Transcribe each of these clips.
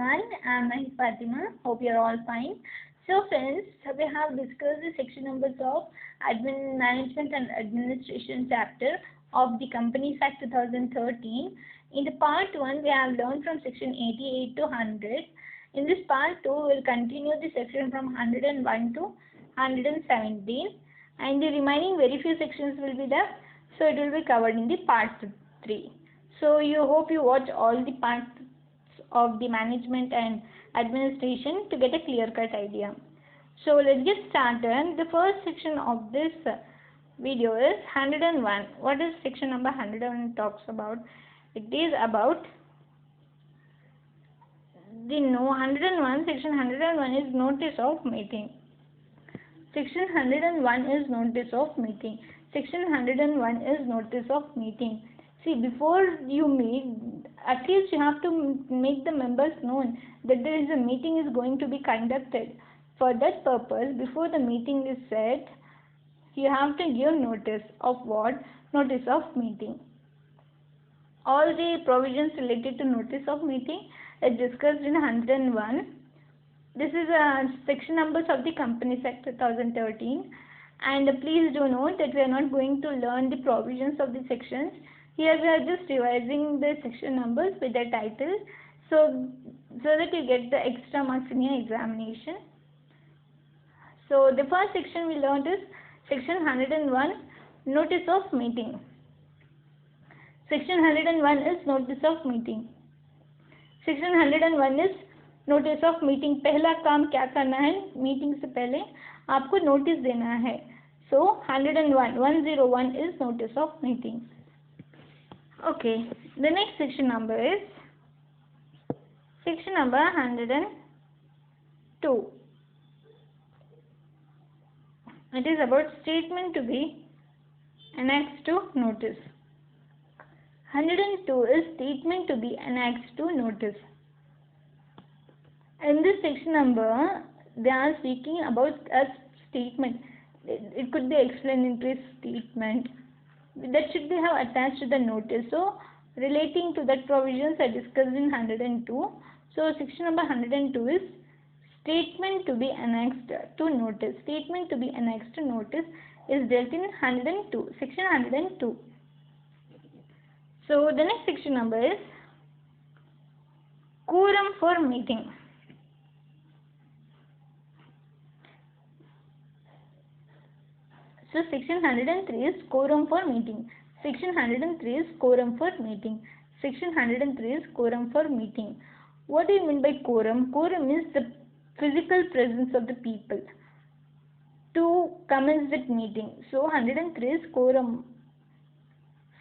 everyone. I'm Fatima. Hope you're all fine. So friends, we have discussed the section numbers of Admin Management and Administration chapter of the Companies Act 2013. In the part 1, we have learned from section 88 to 100. In this part 2, we will continue the section from 101 to 117. And the remaining very few sections will be there. So it will be covered in the part 3. So you hope you watch all the parts of the management and administration to get a clear-cut idea. So let's get started. The first section of this video is 101. What is section number 101 talks about? It is about the 101. Section 101 is notice of meeting. Section 101 is notice of meeting. Section 101 is notice of meeting. See, before you meet, at least you have to make the members known that there is a meeting is going to be conducted. For that purpose, before the meeting is set, you have to give notice of what? Notice of meeting. All the provisions related to notice of meeting are discussed in 101. This is section numbers of the Companies Act 2013. And please do note that we are not going to learn the provisions of the sections. Here we are just revising the section numbers with the title so that you get the extra marks in your examination. So the first section we learned is section 101, notice of meeting. Section 101 is notice of meeting. Section 101 is notice of meeting. पहला काम क्या करना है? Meeting से पहले आपको notice देना है. So 101 is notice of meeting. Okay, the next section number is section number 102. It is about statement to be annexed to notice. 102 is statement to be annexed to notice. In this section number, they are speaking about a statement. It could be explanatory statement that should be have attached to the notice. So relating to that provisions are discussed in 102. So section number 102 is statement to be annexed to notice. Statement to be annexed to notice is dealt in 102. Section 102. So the next section number is quorum for meeting. So section 103 is quorum for meeting. Section 103 is quorum for meeting. Section 103 is quorum for meeting. What do you mean by quorum? Quorum is the physical presence of the people to commence that meeting. So 103 is quorum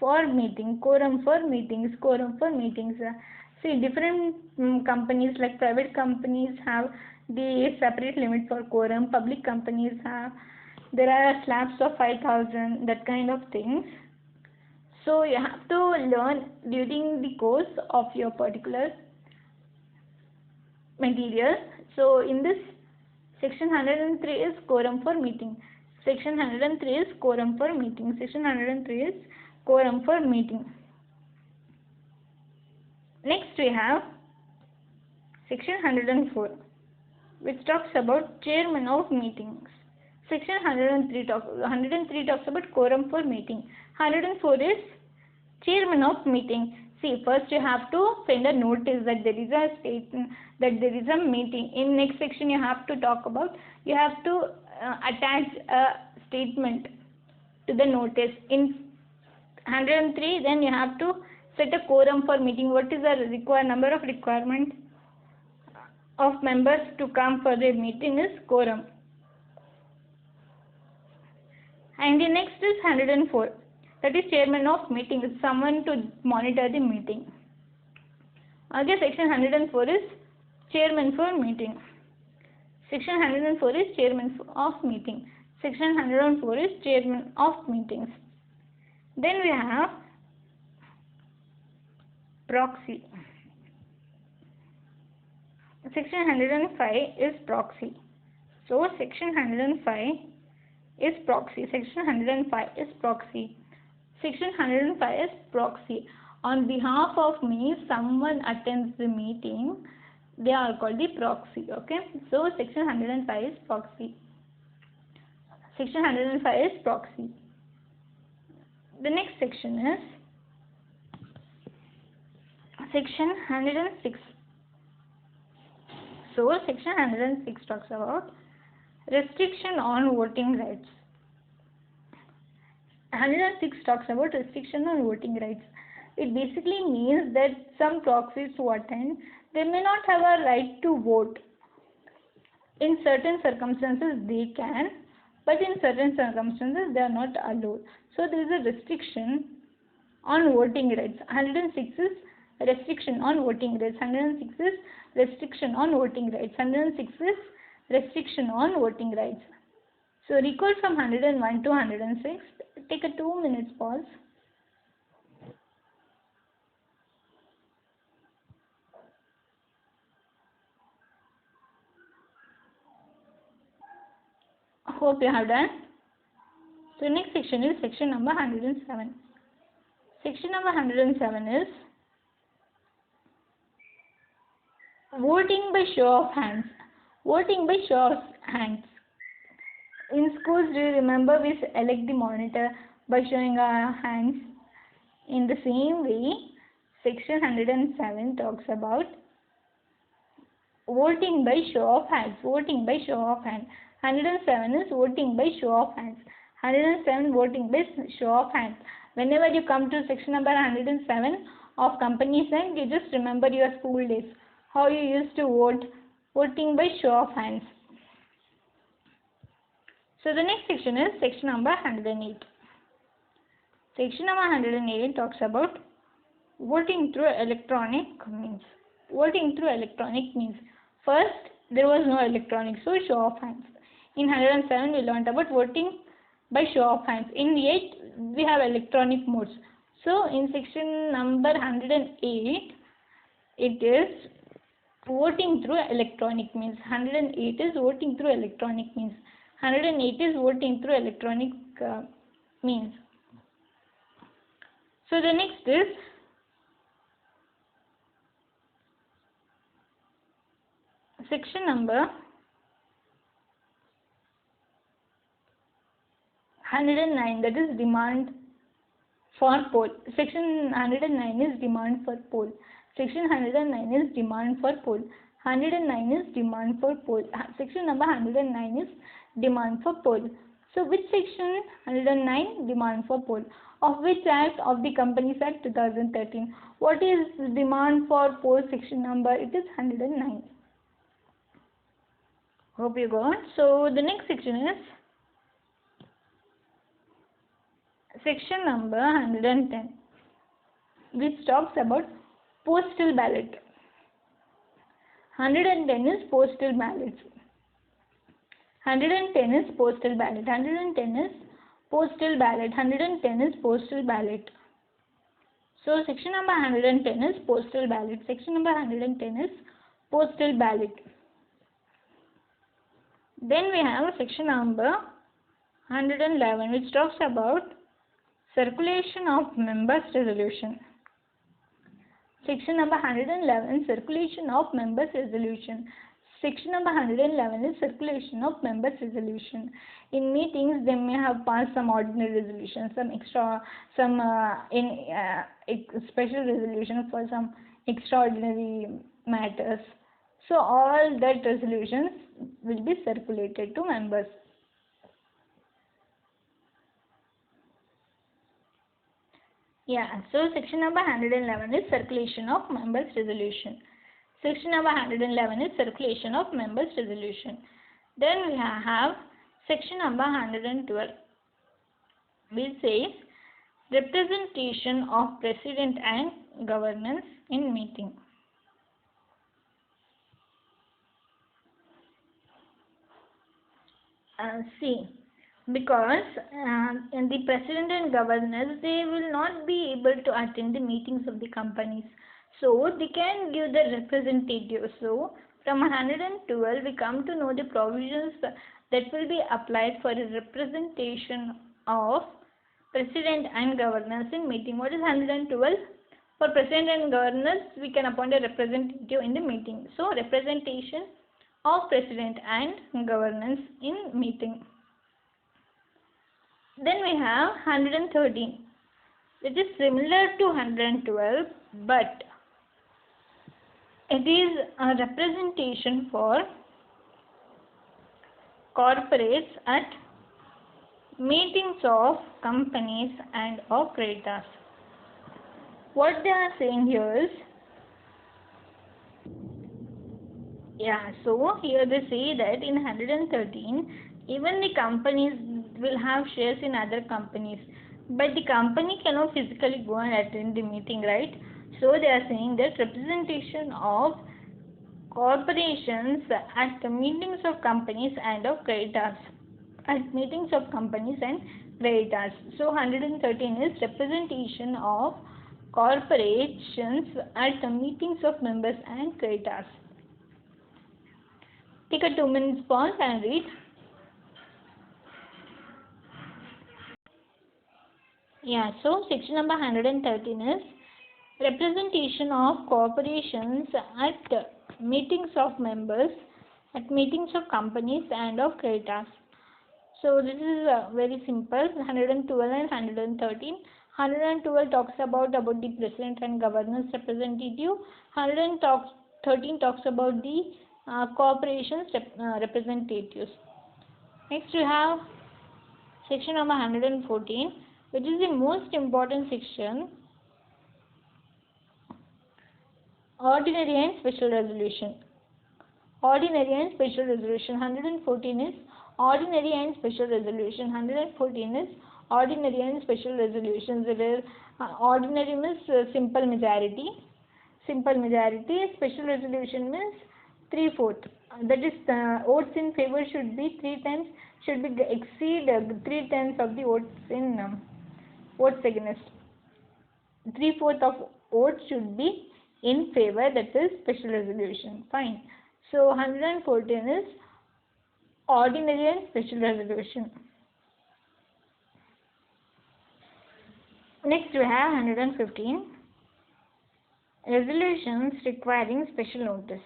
for meeting. Quorum for meetings. Quorum for meetings. See, different companies like private companies have the separate limit for quorum. Public companies have. There are slabs of 5,000, that kind of things. So you have to learn during the course of your particular material. So in this section 103 is quorum for meeting. Section 103 is quorum for meeting. Section 103 is quorum for meeting. Next we have section 104, which talks about chairman of meetings. Section 103 talks about quorum for meeting. 104 is chairman of meeting. See, first you have to send a notice that there is a statement, that there is a meeting. In next section you have to talk about, you have to attach a statement to the notice. In 103 then you have to set a quorum for meeting. What is the number of requirement of members to come for the meeting is quorum. And the next is 104. That is chairman of meeting. It's someone to monitor the meeting. Okay, section 104 is chairman for meeting. Section 104 is chairman of meeting. Section 104 is chairman of meetings. Then we have proxy. Section 105 is proxy. So section 105 is proxy. Section 105 is proxy. Section 105 is proxy. On behalf of me, someone attends the meeting They are called the proxy. Okay. So section 105 is proxy. Section 105 is proxy. The next section is section 106. So section 106 talks about restriction on voting rights. 106 talks about restriction on voting rights. It basically means that some proxies who attend, they may not have a right to vote. In certain circumstances they can, but in certain circumstances they are not allowed. So there is a restriction on voting rights. 106 is restriction on voting rights. 106 is restriction on voting rights. 106 is restriction on voting rights. So recall from 101 to 106. Take a 2 minutes pause. Hope you have done. So next section is section number 107. Section number 107 is voting by show of hands. Voting by show of hands. In schools, do you remember we elect the monitor by showing our hands? In the same way, section 107 talks about voting by show of hands. Voting by show of hands. 107 is voting by show of hands. 107 voting by show of hands. Whenever you come to section number 107 of Companies Act, you just remember your school days. How you used to vote. Voting by show of hands. So the next section is section number 108. Section number 108 talks about voting through electronic means. Voting through electronic means. First, there was no electronic, so show of hands. In 107, we learnt about voting by show of hands. In 8, we have electronic modes. So in section number 108, it is voting through electronic means. 108 is voting through electronic means. 108 is voting through electronic means. So the next is section number 109, that is demand for poll. Section 109 is demand for poll. Section 109 is demand for poll. 109 is demand for poll. Section number 109 is demand for poll. So which section? 109 demand for poll. Of which act? Of the Companies Act 2013. What is demand for poll section number? It is 109. Hope you got. So the next section is section number 110, which talks about postal ballot. 110 is postal ballots. 110 is postal ballot. 110 is postal ballot. 110 is postal ballot. So section number 110 is postal ballot. Section number 110 is postal ballot. Then we have section number 111, which talks about circulation of members' resolution. Section number 111, circulation of members' resolution. Section number 111 is circulation of members' resolution. In meetings, they may have passed some ordinary resolutions, special resolution for some extraordinary matters. So all that resolutions will be circulated to members. Yeah, so section number 111 is circulation of members' resolution. Section number 111 is circulation of members' resolution. Then we have section number 112, which says representation of president and governors in meeting. Because the president and governors, they will not be able to attend the meetings of the companies, so they can give the representative. So from 112 we come to know the provisions that will be applied for a representation of president and governors in meeting. What is 112? For president and governors, we can appoint a representative in the meeting. So representation of president and governors in meeting. Then we have 113, which is similar to 112, but it is a representation for corporates at meetings of companies and of creditors. What they are saying here is, so here they say that in 113, even the companies will have shares in other companies, but the company cannot physically go and attend the meeting, right? So they are saying that representation of corporations at the meetings of companies and of creditors. At meetings of companies and creditors. So 113 is representation of corporations at the meetings of members and creditors. Take a 2 minutes pause and read. So section number 113 is representation of corporations at meetings of members, at meetings of companies and of creditors. So this is very simple, 112 and 113. 112 talks about the president and governor's representative. 113 talks about the corporations representatives. Next we have section number 114, which is the most important section, ordinary and special resolution. Ordinary and special resolution. 114 is ordinary and special resolution. 114 is ordinary and special resolutions. Ordinary means simple majority. Simple majority. Special resolution means 3/4. That is, votes in favor should be 3 times, should be exceed 3 times of the votes in votes against. 3/4 of votes should be in favor. That is special resolution. Fine. So 114 is ordinary and special resolution. Next we have 115, resolutions requiring special notice.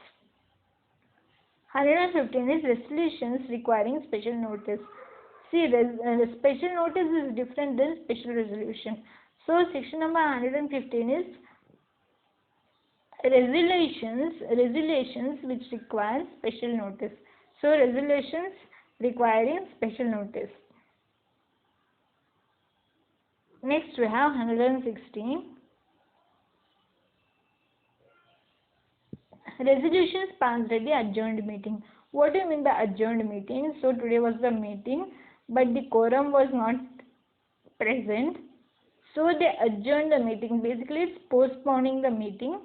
115 is resolutions requiring special notice. See, special notice is different than special resolution. So section number 115 is resolutions which require special notice. So resolutions requiring special notice. Next we have 116, resolutions passed at the adjourned meeting. What do you mean by adjourned meeting? So today was the meeting, but the quorum was not present, so they adjourned the meeting. Basically it's postponing the meeting.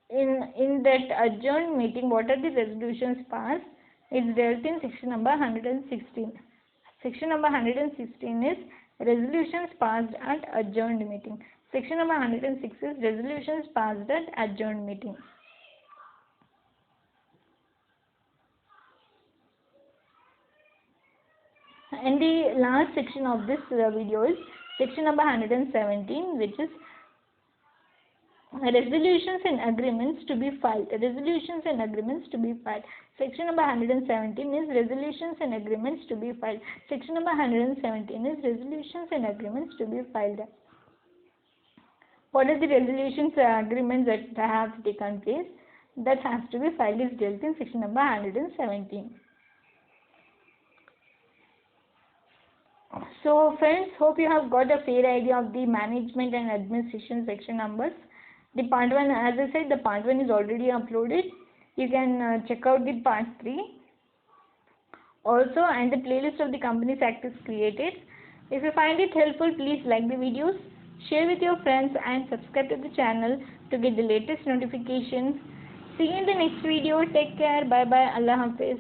In that adjourned meeting, what are the resolutions passed? It's dealt in section number 116. Section number 116 is resolutions passed at adjourned meeting. Section number 106 is resolutions passed at adjourned meeting. And the last section of this video is section number 117, which is resolutions and agreements to be filed. Resolutions and agreements to be filed. Section number 117 is resolutions and agreements to be filed. Section number 117 is resolutions and agreements to be filed. What are the resolutions and agreements that have taken place that has to be filed is dealt in section number 117. So friends, hope you have got a fair idea of the management and administration section numbers. The part 1, as I said, the part 1 is already uploaded. You can check out the part 3 also, and the playlist of the Companies Act is created. If you find it helpful, please like the videos, share with your friends and subscribe to the channel to get the latest notifications. See you in the next video. Take care. Bye bye. Allah Hafiz.